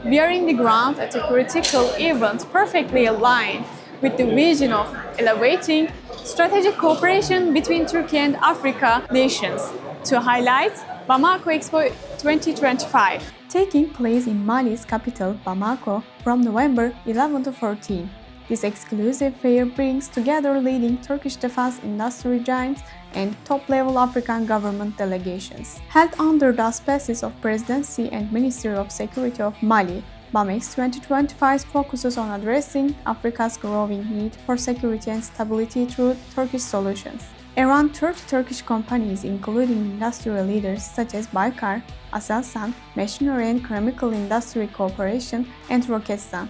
We are in the ground at a critical event perfectly aligned with the vision of elevating strategic cooperation between Turkey and Africa nations to highlight Bamako Expo 2025, taking place in Mali's capital, Bamako, from November 11 to 14. This exclusive fair brings together leading Turkish defense industry giants and top-level African government delegations. Held under the auspices of Presidency and Ministry of Security of Mali, BAMEX 2025 focuses on addressing Africa's growing need for security and stability through Turkish solutions. Around 30 Turkish companies, including industrial leaders such as Baykar, Aselsan, Machinery and Chemical Industry Corporation, and Roketsan,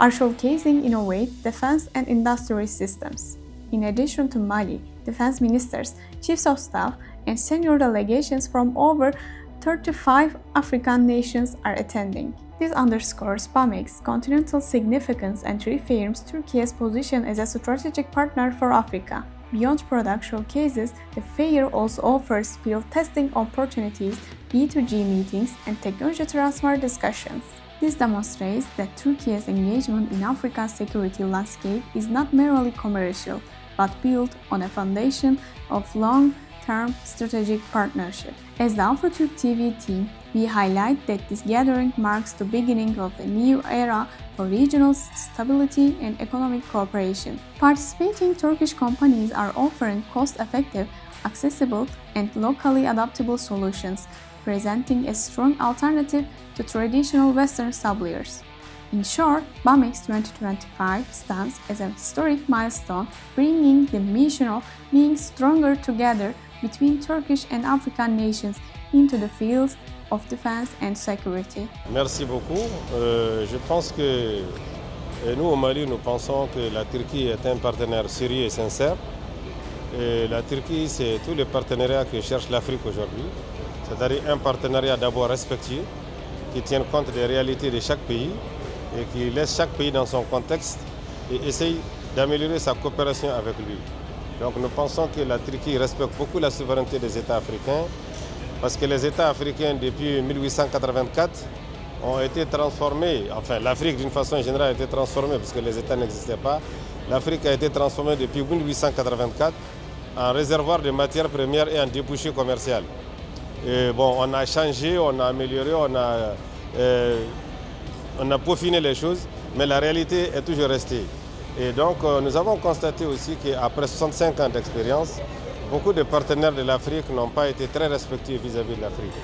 are showcasing innovative defense and industry systems. In addition to Mali, defense ministers, chiefs of staff, and senior delegations from over 35 African nations are attending. This underscores BAMEX's continental significance and reaffirms Turkey's position as a strategic partner for Africa. Beyond product showcases, the fair also offers field testing opportunities, B2G meetings, and technology transfer discussions. This demonstrates that Turkey's engagement in Africa's security landscape is not merely commercial, but built on a foundation of long-term strategic partnership. As the AfroTurk TV team, we highlight that this gathering marks the beginning of a new era for regional stability and economic cooperation. Participating Turkish companies are offering cost-effective, accessible, and locally adaptable solutions, presenting a strong alternative to traditional Western suppliers. In short, BAMEX 2025 stands as a historic milestone, bringing the mission of being stronger together between Turkish and African nations into the fields of defense and security. Merci beaucoup. Je pense que nous au Mali, nous pensons que la Turquie est un partenaire sérieux et sincère. Et la Turquie, c'est tout le partenariat que cherche l'Afrique aujourd'hui. C'est-à-dire un partenariat d'abord respectueux, qui tienne compte des réalités de chaque pays et qui laisse chaque pays dans son contexte et essaye d'améliorer sa coopération avec lui. Donc nous pensons que la Turquie respecte beaucoup la souveraineté des États africains parce que les États africains depuis 1884 ont été transformés, enfin l'Afrique d'une façon générale a été transformée parce que les États n'existaient pas. L'Afrique a été transformée depuis 1884 en réservoir de matières premières et en débouché commercial. Et bon, on a changé, on a amélioré, on a peaufiné les choses, mais la réalité est toujours restée. Et donc, nous avons constaté aussi qu'après 65 ans d'expérience, beaucoup de partenaires de l'Afrique n'ont pas été très respectueux vis-à-vis de l'Afrique.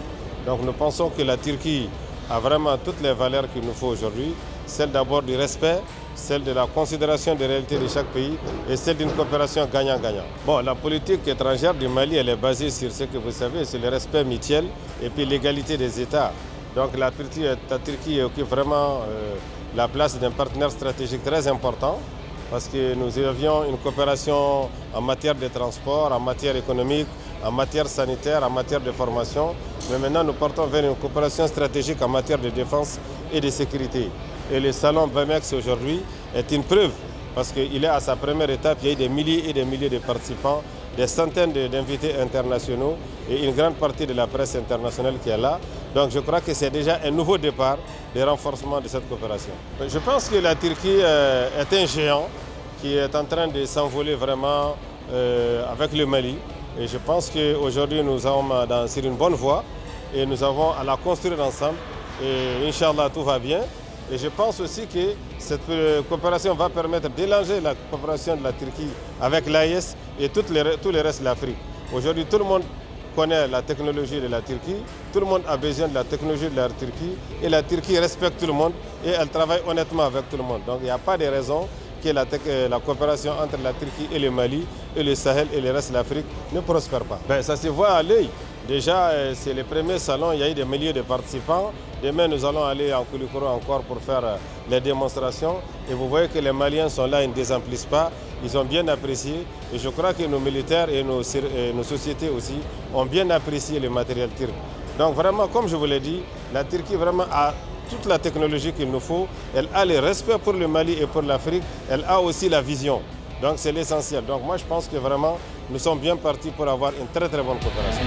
Donc, nous pensons que la Turquie a vraiment toutes les valeurs qu'il nous faut aujourd'hui, celle d'abord du respect, celle de la considération des réalités de chaque pays et celle d'une coopération gagnant-gagnant. Bon, la politique étrangère du Mali, elle est basée sur ce que vous savez, c'est le respect mutuel et puis l'égalité des États. Donc la Turquie occupe vraiment la place d'un partenaire stratégique très important parce que nous avions une coopération en matière de transport, en matière économique, en matière sanitaire, en matière de formation. Mais maintenant, nous partons vers une coopération stratégique en matière de défense et de sécurité. Et le salon BAMEX aujourd'hui est une preuve parce qu'il est à sa première étape, il y a eu des milliers et des milliers de participants, des centaines d'invités internationaux et une grande partie de la presse internationale qui est là. Donc je crois que c'est déjà un nouveau départ de renforcement de cette coopération. Je pense que la Turquie est un géant qui est en train de s'envoler vraiment avec le Mali. Et je pense qu'aujourd'hui nous sommes sur une bonne voie et nous avons à la construire ensemble. Et Inch'Allah, tout va bien. Et je pense aussi que cette coopération va permettre d'élargir la coopération de la Turquie avec l'AES et tout le reste de l'Afrique. Aujourd'hui, tout le monde connaît la technologie de la Turquie, tout le monde a besoin de la technologie de la Turquie et la Turquie respecte tout le monde et elle travaille honnêtement avec tout le monde. Donc il n'y a pas de raison que la coopération entre la Turquie et le Mali et le Sahel et le reste de l'Afrique ne prospère pas. Ça se voit à l'œil. Déjà, c'est le premier salon, il y a eu des milliers de participants. Demain, nous allons aller en Koulikoro encore pour faire les démonstrations. Et vous voyez que les Maliens sont là, ils ne désemplissent pas. Ils ont bien apprécié. Et je crois que nos militaires et nos sociétés aussi ont bien apprécié le matériel turc. Donc vraiment, comme je vous l'ai dit, la Turquie vraiment a toute la technologie qu'il nous faut. Elle a le respect pour le Mali et pour l'Afrique. Elle a aussi la vision. Donc c'est l'essentiel. Donc moi, je pense que vraiment, nous sommes bien partis pour avoir une très très bonne coopération.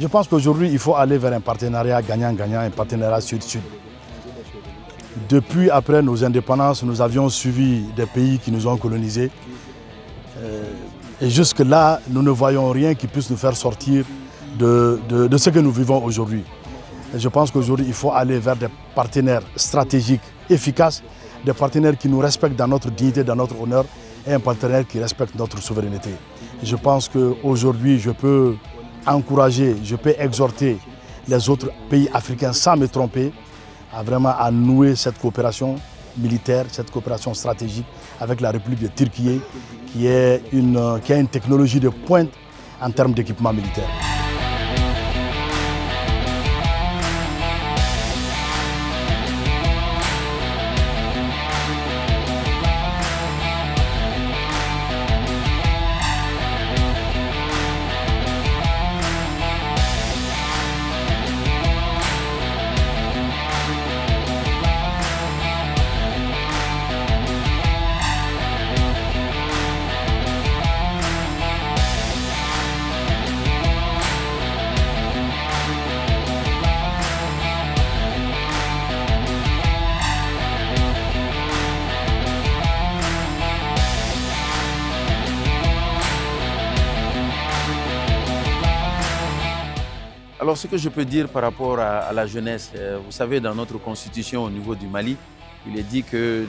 Je pense qu'aujourd'hui, il faut aller vers un partenariat gagnant-gagnant, un partenariat sud-sud. Depuis après nos indépendances, nous avions suivi des pays qui nous ont colonisés. Et jusque-là, nous ne voyons rien qui puisse nous faire sortir de ce que nous vivons aujourd'hui. Et je pense qu'aujourd'hui, il faut aller vers des partenaires stratégiques efficaces, des partenaires qui nous respectent dans notre dignité, dans notre honneur, et un partenaire qui respecte notre souveraineté. Et je pense qu'aujourd'hui, je peux encourager, je peux exhorter les autres pays africains sans me tromper à nouer cette coopération militaire, cette coopération stratégique avec la République de Turquie qui a une technologie de pointe en termes d'équipement militaire. Alors, ce que je peux dire par rapport à la jeunesse, vous savez, dans notre constitution au niveau du Mali, il est dit que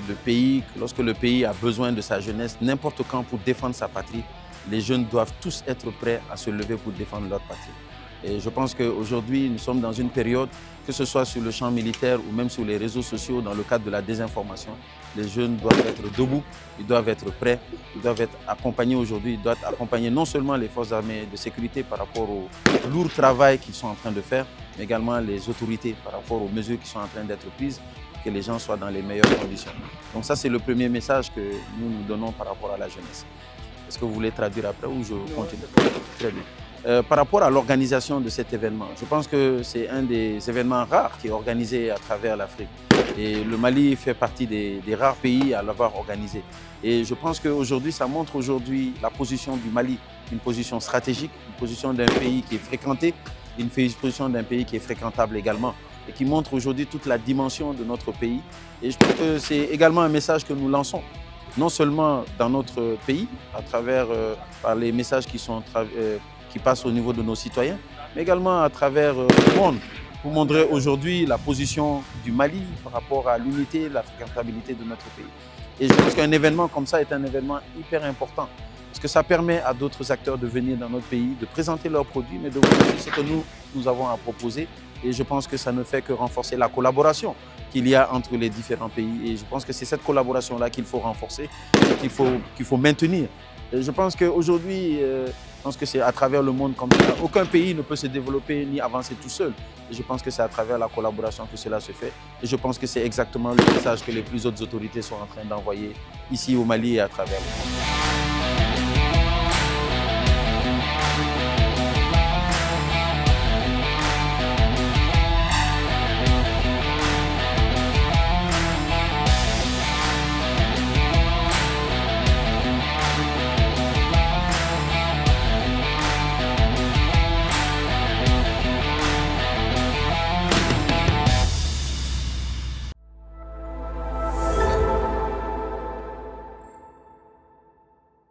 lorsque le pays a besoin de sa jeunesse, n'importe quand pour défendre sa patrie, les jeunes doivent tous être prêts à se lever pour défendre leur patrie. Et je pense qu'aujourd'hui, nous sommes dans une période, que ce soit sur le champ militaire ou même sur les réseaux sociaux, dans le cadre de la désinformation, les jeunes doivent être debout, ils doivent être prêts, ils doivent être accompagnés aujourd'hui, ils doivent accompagner non seulement les forces armées de sécurité par rapport au lourd travail qu'ils sont en train de faire, mais également les autorités par rapport aux mesures qui sont en train d'être prises, que les gens soient dans les meilleures conditions. Donc ça, c'est le premier message que nous donnons par rapport à la jeunesse. Est-ce que vous voulez traduire après ou je continue? Très bien. Par rapport à l'organisation de cet événement, je pense que c'est un des événements rares qui est organisé à travers l'Afrique. Et le Mali fait partie des rares pays à l'avoir organisé. Et je pense qu'aujourd'hui, ça montre la position du Mali, une position stratégique, une position d'un pays qui est fréquenté, une position d'un pays qui est fréquentable également, et qui montre aujourd'hui toute la dimension de notre pays. Et je pense que c'est également un message que nous lançons, non seulement dans notre pays, à travers par les messages qui passent au niveau de nos citoyens, mais également à travers le monde, pour montrer aujourd'hui la position du Mali par rapport à l'unité, la fréquentabilité de notre pays. Et je pense qu'un événement comme ça est un événement hyper important, parce que ça permet à d'autres acteurs de venir dans notre pays, de présenter leurs produits, mais de voir ce que nous avons à proposer. Et je pense que ça ne fait que renforcer la collaboration qu'il y a entre les différents pays. Et je pense que c'est cette collaboration-là qu'il faut renforcer, qu'il faut maintenir. Et je pense qu'aujourd'hui, c'est à travers le monde comme ça. Aucun pays ne peut se développer ni avancer tout seul. Et je pense que c'est à travers la collaboration que cela se fait. Et je pense que c'est exactement le message que les plus hautes autorités sont en train d'envoyer ici au Mali et à travers le monde.